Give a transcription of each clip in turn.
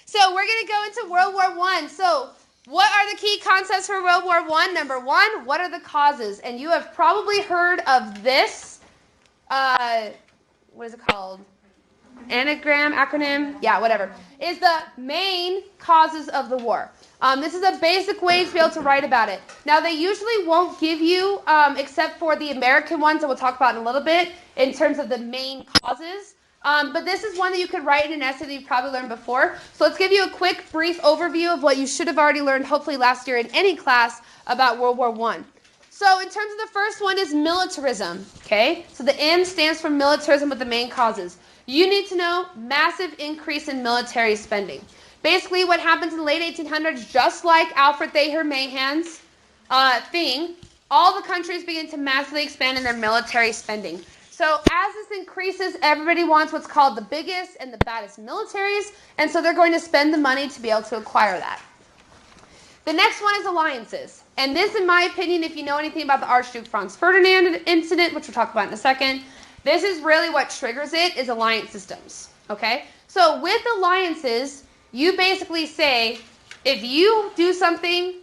So we're going to go into World War I. So what are the key concepts for World War I? Number one, what are the causes? And you have probably heard of this, what is it called? Acronym? Yeah, whatever. Is the main causes of the war. This is a basic way to be able to write about it. Now, they usually won't give you, except for the American ones that we'll talk about in a little bit, in terms of the main causes. But this is one that you could write in an essay that you've probably learned before. So let's give you a quick, brief overview of what you should have already learned, hopefully last year in any class, about World War I. So in terms of the first one is militarism, okay? So the M stands for militarism with the main causes. You need to know massive increase in military spending. Basically what happens in the late 1800s, just like Alfred Thayer Mahan's thing, all the countries begin to massively expand in their military spending. So as this increases, everybody wants what's called the biggest and the baddest militaries, and so they're going to spend the money to be able to acquire that. The next one is alliances. And this, in my opinion, if you know anything about the Archduke Franz Ferdinand incident, which we'll talk about in a second, this is really what triggers it, is alliance systems, okay? So with alliances, you basically say, if you do something,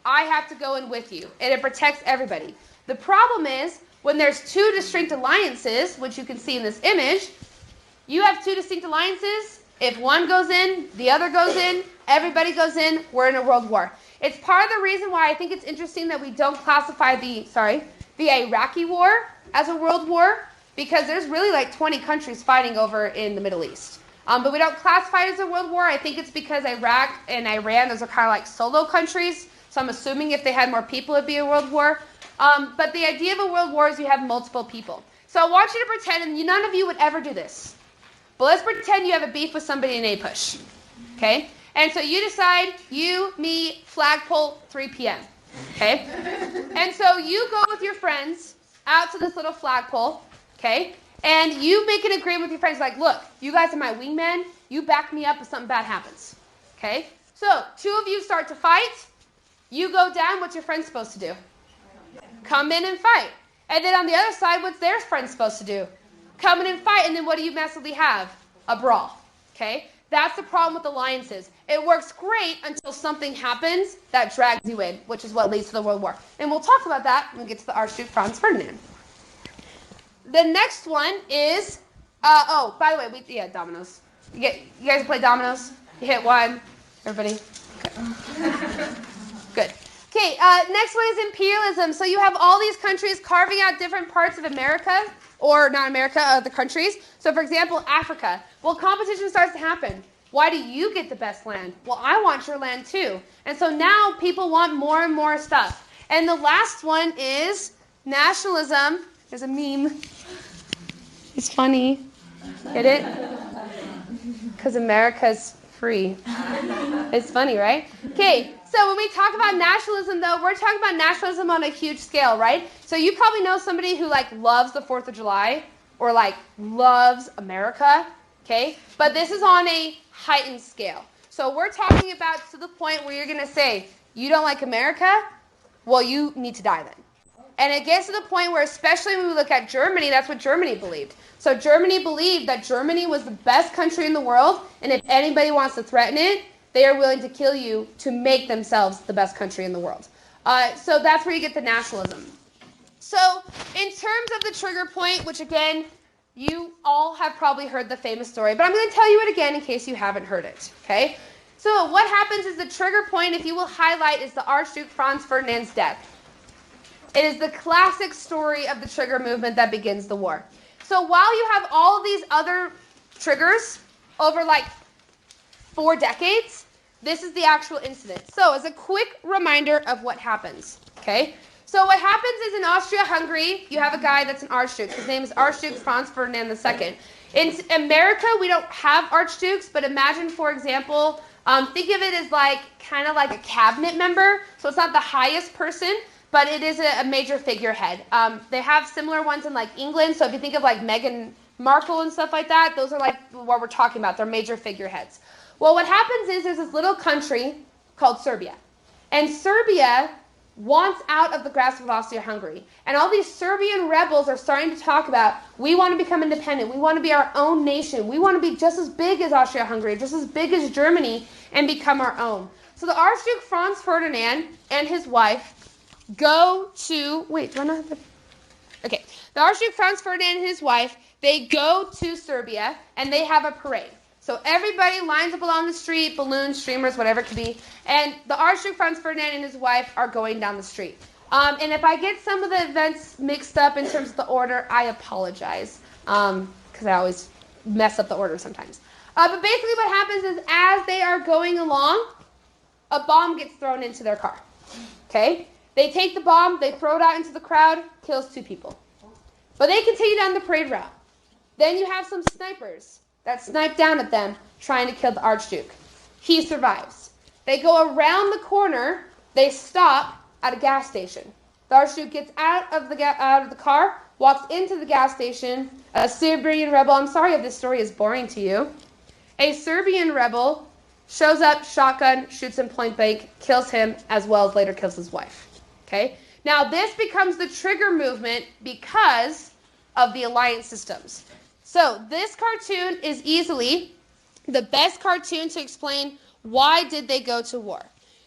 I have to go in with you, and it protects everybody. The problem is, when there's two distinct alliances, which you can see in this image, you have two distinct alliances. If one goes in, the other goes in, everybody goes in, we're in a world war. It's part of the reason why I think it's interesting that we don't classify the Iraqi war as a world war, because there's really like 20 countries fighting over in the Middle East. But we don't classify it as a world war. I think it's because Iraq and Iran, those are kind of like solo countries. So I'm assuming if they had more people, it'd be a world war. But the idea of a world war is you have multiple people. So I want you to pretend, and none of you would ever do this, but let's pretend you have a beef with somebody in APUSH, okay? And so you decide, you, me, flagpole, 3 p.m., okay? And so you go with your friends out to this little flagpole, okay? And you make an agreement with your friends, like, look, you guys are my wingmen, you back me up if something bad happens, okay? So 2 of you start to fight, you go down, what's your friend supposed to do? Come in and fight. And then on the other side, what's their friend supposed to do? Come in and fight, and then what do you massively have? A brawl, okay? That's the problem with alliances. It works great until something happens that drags you in, which is what leads to the World War. And we'll talk about that when we get to the Archduke Franz Ferdinand. The next one is, by the way, dominoes. You guys play dominoes? You hit one. Everybody? Okay. Good. Okay, next one is imperialism. So you have all these countries carving out different parts of America, or not America, the countries. So for example, Africa. Well, competition starts to happen. Why do you get the best land? Well, I want your land too. And so now people want more and more stuff. And the last one is nationalism. There's a meme. It's funny. Get it? Because America's free. It's funny, right? Okay, so when we talk about nationalism, though, we're talking about nationalism on a huge scale, right? So you probably know somebody who, like, loves the 4th of July or, like, loves America, okay? But this is on a heightened scale. So we're talking about to the point where you're going to say, you don't like America? Well, you need to die then. And it gets to the point where, especially when we look at Germany, that's what Germany believed. So Germany believed that Germany was the best country in the world, and if anybody wants to threaten it, they are willing to kill you to make themselves the best country in the world. So that's where you get the nationalism. So in terms of the trigger point, which again, you all have probably heard the famous story, but I'm going to tell you it again in case you haven't heard it, okay? So what happens is the trigger point, if you will highlight, is the Archduke Franz Ferdinand's death. It is the classic story of the trigger movement that begins the war. So while you have all of these other triggers over like 4 decades, this is the actual incident. So as a quick reminder of what happens, okay? So what happens is in Austria-Hungary, you have a guy that's an archduke. His name is Archduke Franz Ferdinand II. In America, we don't have archdukes, but imagine, for example, think of it as like kind of like a cabinet member. So it's not the highest person, but it is a major figurehead. They have similar ones in like England. So if you think of like Meghan Markle and stuff like that, those are like what we're talking about. They're major figureheads. Well, what happens is there's this little country called Serbia. And Serbia wants out of the grasp of Austria-Hungary. And all these Serbian rebels are starting to talk about, we want to become independent. We want to be our own nation. We want to be just as big as Austria-Hungary, just as big as Germany, and become our own. So the Archduke Franz Ferdinand and his wife go to, the Archduke Franz Ferdinand and his wife, they go to Serbia, and they have a parade. So everybody lines up along the street, balloons, streamers, whatever it could be, and the Archduke Franz Ferdinand and his wife are going down the street. And if I get some of the events mixed up in terms of the order, I apologize, because I always mess up the order sometimes. But basically what happens is as they are going along, a bomb gets thrown into their car. Okay? They take the bomb, they throw it out into the crowd, kills 2 people. But they continue down the parade route. Then you have some snipers that snipe down at them, trying to kill the Archduke. He survives. They go around the corner. They stop at a gas station. The Archduke gets out of the car, walks into the gas station. A Serbian rebel, I'm sorry if this story is boring to you. A Serbian rebel shows up, shotgun, shoots him point blank, kills him, as well as later kills his wife. Okay? Now this becomes the trigger movement because of the alliance systems. So this cartoon is easily the best cartoon to explain why did they go to war.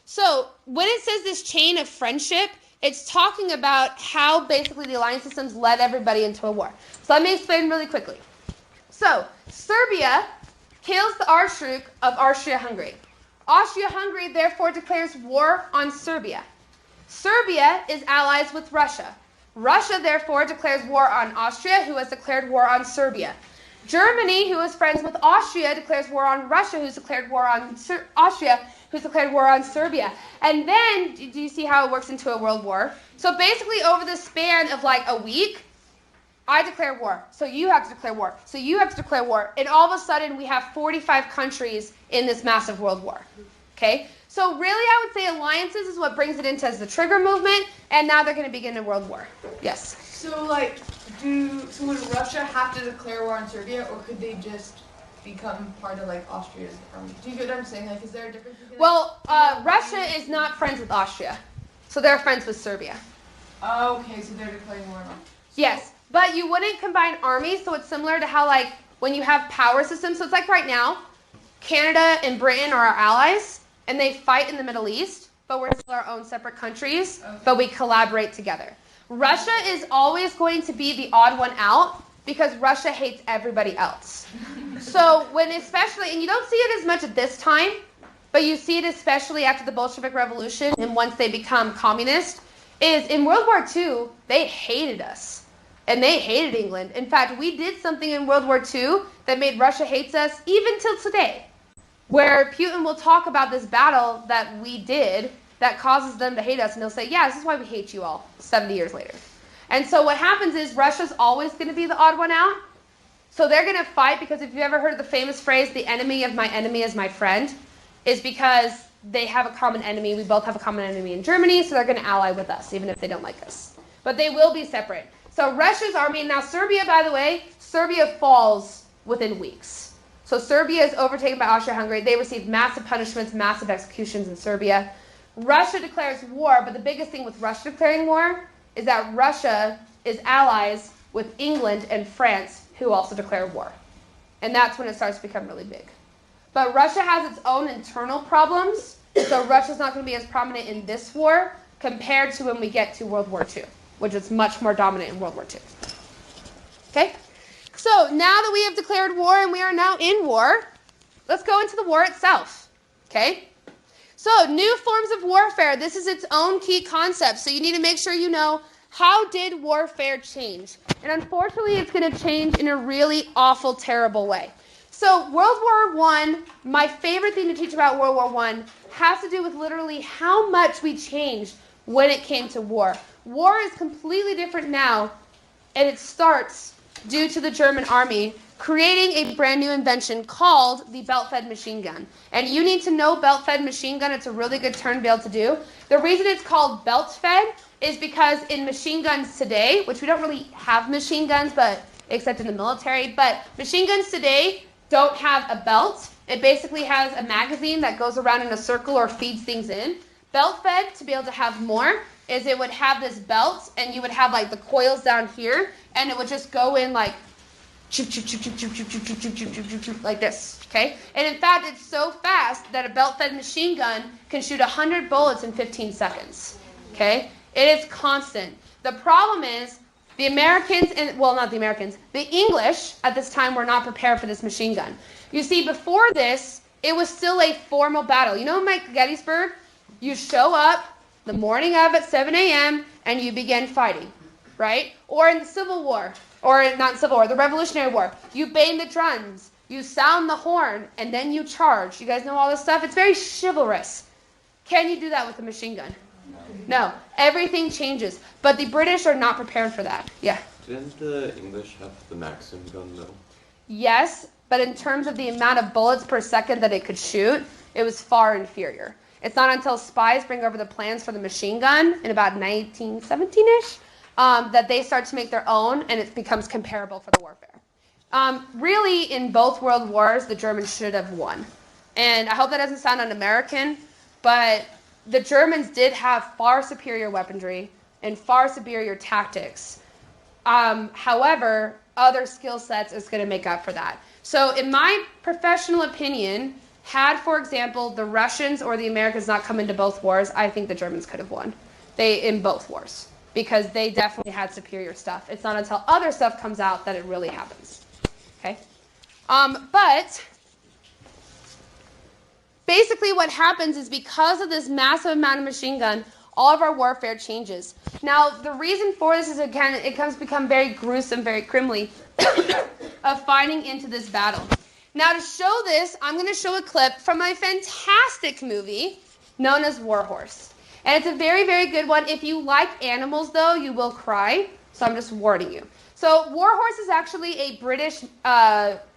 So when it says this chain of friendship, it's talking about how basically the alliance systems led everybody into a war. So let me explain really quickly. So Serbia kills the Archduke of Austria-Hungary. Austria-Hungary therefore declares war on Serbia. Serbia is allies with Russia. Russia, therefore, declares war on Austria, who has declared war on Serbia. Germany, who is friends with Austria, declares war on Russia, who's declared war on Austria, who's declared war on Serbia. And then, do you see how it works into a world war? So basically, over the span of like a week, I declare war. So you have to declare war. So you have to declare war. And all of a sudden, we have 45 countries in this massive world war. Okay? So really, I would say alliances is what brings it into as the trigger movement, and now they're going to begin a world war. Yes? So, would Russia have to declare war on Serbia, or could they just become part of, Austria's army? Do you get what I'm saying? Is there a difference between... Well, Russia is not friends with Austria, so they're friends with Serbia. Oh, okay, so they're declaring war on... Yes, but you wouldn't combine armies, so it's similar to how, when you have power systems, so it's like right now, Canada and Britain are our allies, and they fight in the Middle East, but we're still our own separate countries, but we collaborate together. Russia is always going to be the odd one out because Russia hates everybody else. So especially, and you don't see it as much at this time, but you see it especially after the Bolshevik Revolution and once they become communist, is in World War II, they hated us. And they hated England. In fact, we did something in World War II that made Russia hates us even till today, where Putin will talk about this battle that we did that causes them to hate us, and they'll say, yeah, this is why we hate you all 70 years later. And so what happens is Russia's always going to be the odd one out. So they're going to fight because if you've ever heard the famous phrase, the enemy of my enemy is my friend, is because they have a common enemy. We both have a common enemy in Germany, so they're going to ally with us, even if they don't like us. But they will be separate. So Russia's army, now Serbia, by the way, Serbia falls within weeks. So Serbia is overtaken by Austria-Hungary. They receive massive punishments, massive executions in Serbia. Russia declares war, but the biggest thing with Russia declaring war is that Russia is allies with England and France, who also declare war. And that's when it starts to become really big. But Russia has its own internal problems, so Russia's not going to be as prominent in this war compared to when we get to World War II, which is much more dominant in World War II. Okay? So now that we have declared war and we are now in war, let's go into the war itself. Okay? So new forms of warfare. This is its own key concept. So you need to make sure you know, how did warfare change? And unfortunately, it's going to change in a really awful, terrible way. So World War I, my favorite thing to teach about World War I has to do with literally how much we changed when it came to war. War is completely different now, and it starts due to the German army creating a brand new invention called the Beltfed machine gun. And you need to know Beltfed machine gun. It's a really good term to be able to do. The reason it's called Beltfed is because in machine guns today, which we don't really have machine guns, but except in the military, but machine guns today don't have a belt. It basically has a magazine that goes around in a circle or feeds things in. Beltfed, to be able to have more, is it would have this belt, and you would have like the coils down here, and it would just go in like like this, okay? And in fact, it's so fast that a belt-fed machine gun can shoot 100 bullets in 15 seconds, okay? It is constant. The problem is the Americans, and well, not the Americans, the English at this time were not prepared for this machine gun. You see, before this, it was still a formal battle. You know, Mike Gettysburg, you show up the morning of at 7 a.m. and you begin fighting, right? Or in the Civil War, or not Civil War, the Revolutionary War, you bang the drums, you sound the horn, and then you charge. You guys know all this stuff? It's very chivalrous. Can you do that with a machine gun? No. Everything changes. But the British are not prepared for that. Yeah? Didn't the English have the Maxim gun, though? Yes, but in terms of the amount of bullets per second that it could shoot, it was far inferior. It's not until spies bring over the plans for the machine gun in about 1917-ish that they start to make their own, and it becomes comparable for the warfare. Really, in both world wars, the Germans should have won. And I hope that doesn't sound un-American, but the Germans did have far superior weaponry and far superior tactics. However, other skill sets is going to make up for that. So in my professional opinion, had, for example, the Russians or the Americans not come into both wars, I think the Germans could have won in both wars, because they definitely had superior stuff. It's not until other stuff comes out that it really happens. Okay? But basically what happens is because of this massive amount of machine gun, all of our warfare changes. Now, the reason for this is, again, it comes become very gruesome, very grimly, of fighting into this battle. Now, to show this, I'm going to show a clip from a fantastic movie known as Warhorse. And it's a very, very good one. If you like animals, though, you will cry. So I'm just warning you. So Warhorse is actually a British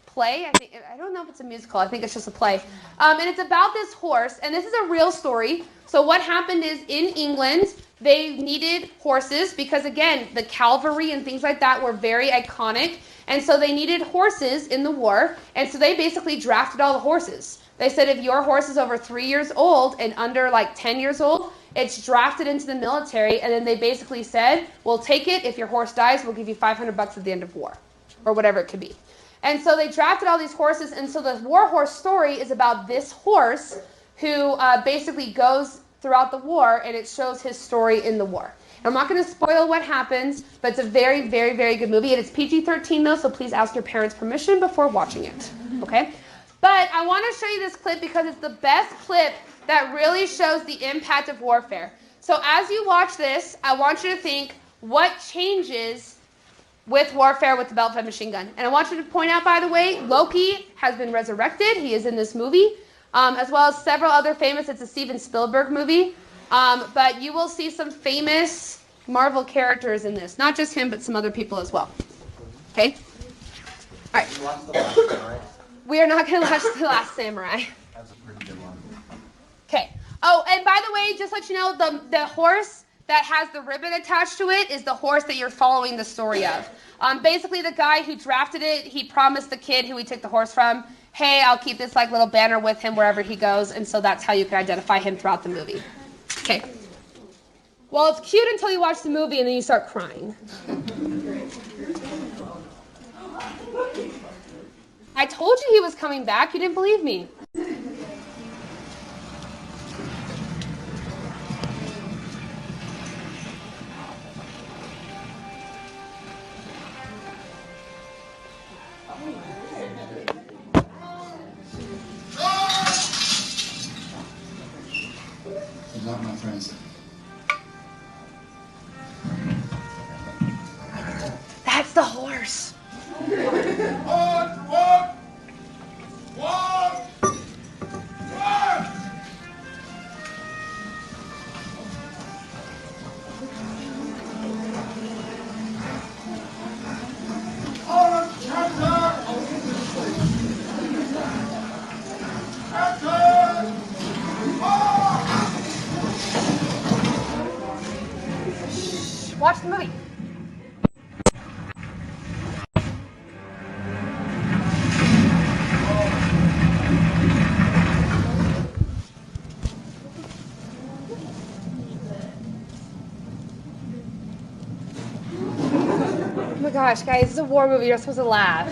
play. I don't know if it's a musical. I think it's just a play. And it's about this horse. And this is a real story. So what happened is in England, they needed horses because, again, the cavalry and things like that were very iconic. And so they needed horses in the war. And so they basically drafted all the horses. They said if your horse is over 3 years old and under like 10 years old, it's drafted into the military. And then they basically said, we'll take it. If your horse dies, we'll give you $500 at the end of war, or whatever it could be. And so they drafted all these horses. And so the Warhorse story is about this horse who basically goes throughout the war, and it shows his story in the war. I'm not going to spoil what happens, but it's a very, very, very good movie. And it's PG-13, though, so please ask your parents' permission before watching it. Okay? But I want to show you this clip because it's the best clip that really shows the impact of warfare. So as you watch this, I want you to think, what changes with warfare with the Beltfed machine gun? And I want you to point out, by the way, Loki has been resurrected. He is in this movie, as well as several other famous. It's a Steven Spielberg movie. But you will see some famous Marvel characters in this. Not just him, but some other people as well. Okay? All right. We are not going to watch The Last Samurai. That's a pretty good one. Okay. Oh, and by the way, just to let you know, the horse that has the ribbon attached to it is the horse that you're following the story of. Basically, the guy who drafted it, he promised the kid who he took the horse from, hey, I'll keep this like little banner with him wherever he goes, and so that's how you can identify him throughout the movie. Okay. Well, it's cute until you watch the movie and then you start crying. I told you he was coming back. You didn't believe me. Good luck, my friends. That's the horse. Watch the movie. gosh, guys, it's a war movie. You're supposed to laugh.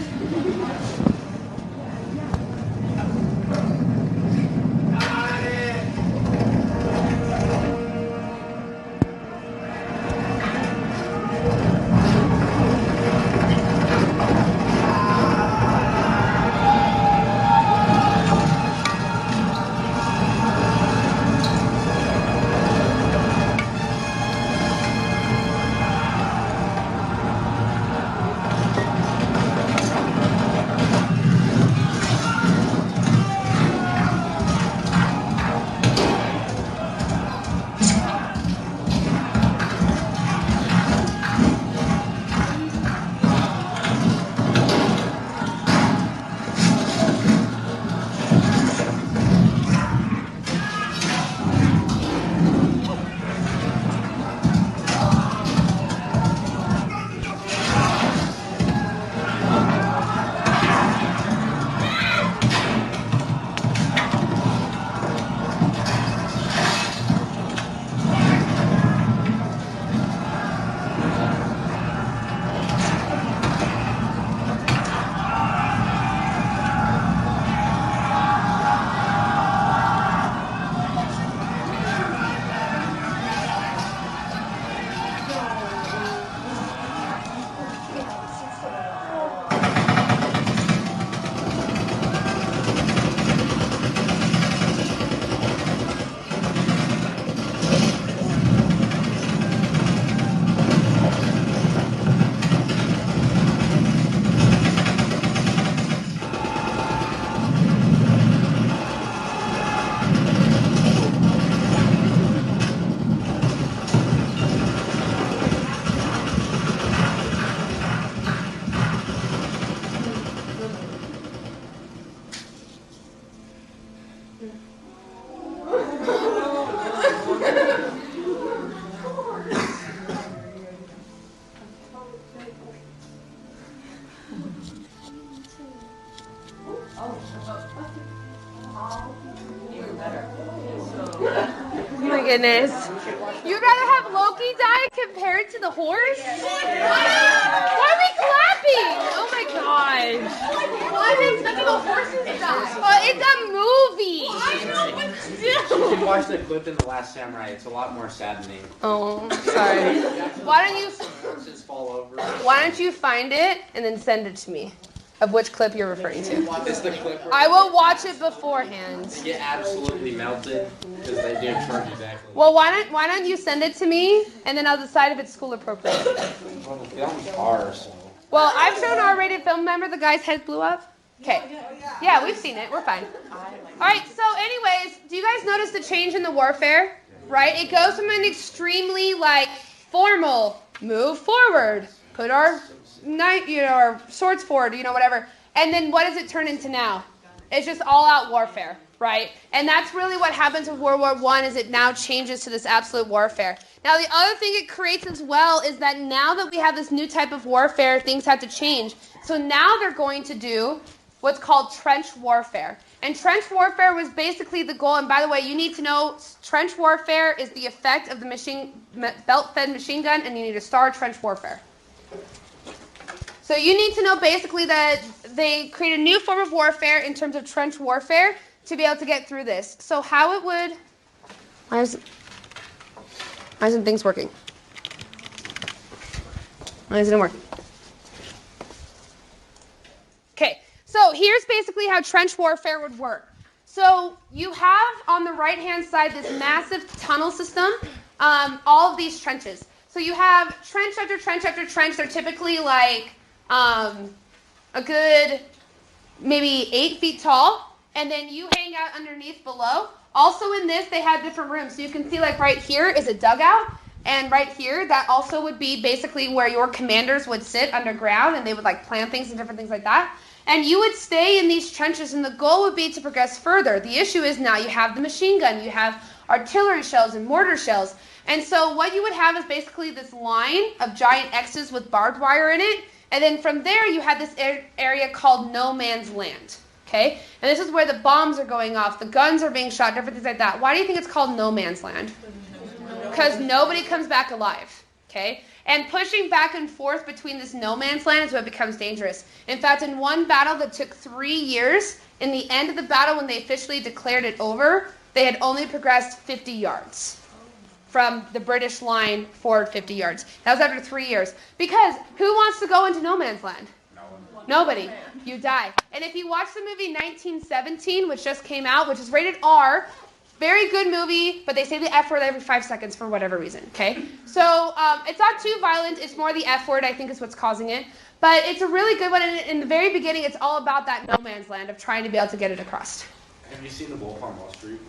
Oh my goodness. You'd rather have Loki die compared to the horse? Why are we clapping? Oh my gosh. Why are they expecting the horses to die? Oh, it's a movie. I know, but You still. should watch the clip in The Last Samurai. It's a lot more saddening. Oh, sorry. Why Horses fall over. don't you find it and then send it to me of which clip you're referring to? It's the clip where I will watch it beforehand. they get absolutely melted because they do charge you back. Well, why don't you send it to me and then I'll decide if it's school appropriate. Well, the film's ours. Well, I've shown R-rated film. Remember the guy's head blew up? Okay. Yeah, we've seen it. We're fine. All right. So, anyways, do you guys notice the change in the warfare? Right? It goes from an extremely formal move forward, put our our swords forward, whatever. And then what does it turn into now? It's just all-out warfare, right? And that's really what happens with World War I is it now changes to this absolute warfare. Now, the other thing it creates as well is that now that we have this new type of warfare, things have to change. So now they're going to do what's called trench warfare. And trench warfare was basically the goal. And by the way, you need to know trench warfare is the effect of the belt-fed machine gun, and you need to start trench warfare. So you need to know basically that they create a new form of warfare in terms of trench warfare to be able to get through this. So how it would... Why isn't things working? Why isn't it working? Okay, so here's basically how trench warfare would work. So you have on the right-hand side this massive tunnel system, all of these trenches. So you have trench after trench after trench. They're typically a good maybe 8 feet tall, and then you hang out underneath below. Also in this, they have different rooms. So you can see right here is a dugout, and right here, that also would be basically where your commanders would sit underground, and they would plan things and different things like that. And you would stay in these trenches, and the goal would be to progress further. The issue is now you have the machine gun, you have artillery shells and mortar shells. And so what you would have is basically this line of giant X's with barbed wire in it. And then from there, you had this area called no man's land. Okay? And this is where the bombs are going off, the guns are being shot, different things like that. Why do you think it's called no man's land? Because nobody comes back alive. okay? And pushing back and forth between this no man's land is what becomes dangerous. In fact, in one battle that took 3 years, in the end of the battle when they officially declared it over, they had only progressed 50 yards from the British line forward 50 yards. That was after 3 years. Because who wants to go into no man's land? Nobody. You die. And if you watch the movie 1917, which just came out, which is rated R, very good movie, but they say the F word every 5 seconds for whatever reason, okay? So it's not too violent. It's more the F word, I think, is what's causing it. But it's a really good one. And in the very beginning, it's all about that no man's land of trying to be able to get it across. Have you seen The Wolf on Wall Street?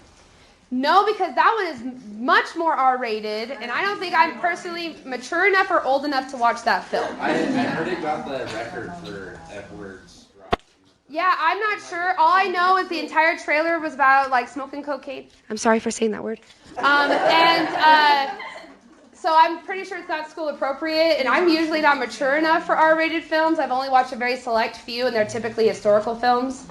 No, because that one is much more R-rated, and I don't think I'm personally mature enough or old enough to watch that film. I heard it got the record for F words. Yeah, I'm not sure. All I know is the entire trailer was about, like, smoking cocaine. I'm sorry for saying that word. So I'm pretty sure it's not school appropriate, and I'm usually not mature enough for R-rated films. I've only watched a very select few, and they're typically historical films.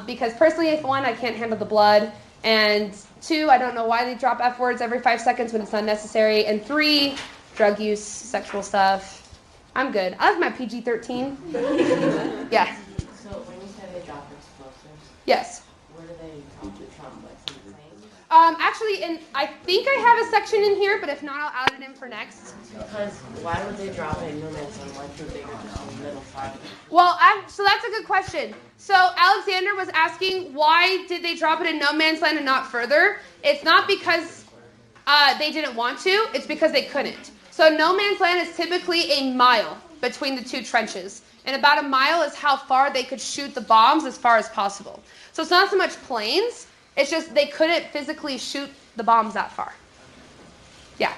Because personally, if one, I can't handle the blood, and 2, I don't know why they drop F words every 5 seconds when it's unnecessary, and 3, drug use, sexual stuff. I'm good. I like my PG-13. Yeah. So when you say they drop explosives, Yes. where do they drop it from? Like from the plane? Actually, I think I have a section in here, but if not, I'll add it in for next. Because why would they drop it in no man's land? Why couldn't they drop it in the middle fire? Well, so that's a good question. So Alexander was asking, why did they drop it in no man's land and not further? It's not because they didn't want to. It's because they couldn't. So no man's land is typically a mile between the two trenches. And about a mile is how far they could shoot the bombs as far as possible. So it's not so much planes. It's just they couldn't physically shoot the bombs that far. Yeah.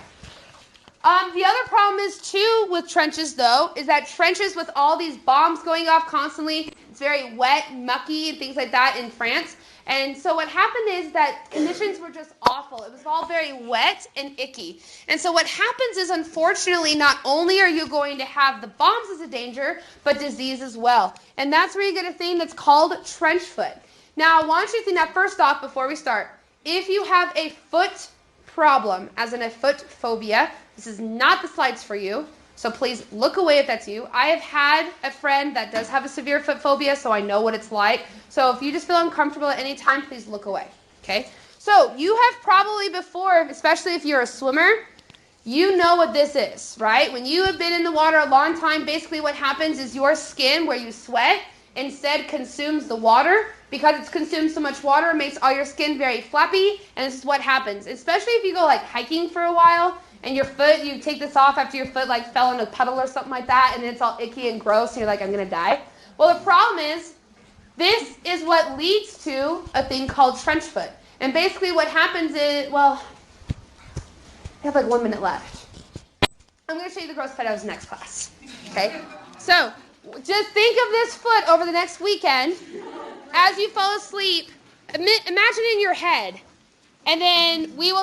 The other problem is, too, with trenches, though, is that trenches with all these bombs going off constantly, it's very wet, mucky, and things like that in France. And so what happened is that conditions were just awful. It was all very wet and icky. And so what happens is, unfortunately, not only are you going to have the bombs as a danger, but disease as well. And that's where you get a thing that's called trench foot. Now, I want you to think that first off, before we start, if you have a foot problem, as in a foot phobia, this is not the slides for you, so please look away if that's you. I have had a friend that does have a severe foot phobia, so I know what it's like. So if you just feel uncomfortable at any time, please look away, okay? So you have probably before, especially if you're a swimmer, you know what this is, right? When you have been in the water a long time, basically what happens is your skin, where you sweat, instead consumes the water. Because it's consumed so much water, it makes all your skin very flappy, and this is what happens. Especially if you go like hiking for a while, and your foot, you take this off after your foot like fell in a puddle or something like that, and it's all icky and gross, and you're like, I'm gonna die. Well, the problem is, this is what leads to a thing called trench foot. And basically what happens is, well, I have like 1 minute left. I'm gonna show you the gross photos next class, okay? So, just think of this foot over the next weekend. As you fall asleep, imagine in your head, and then we will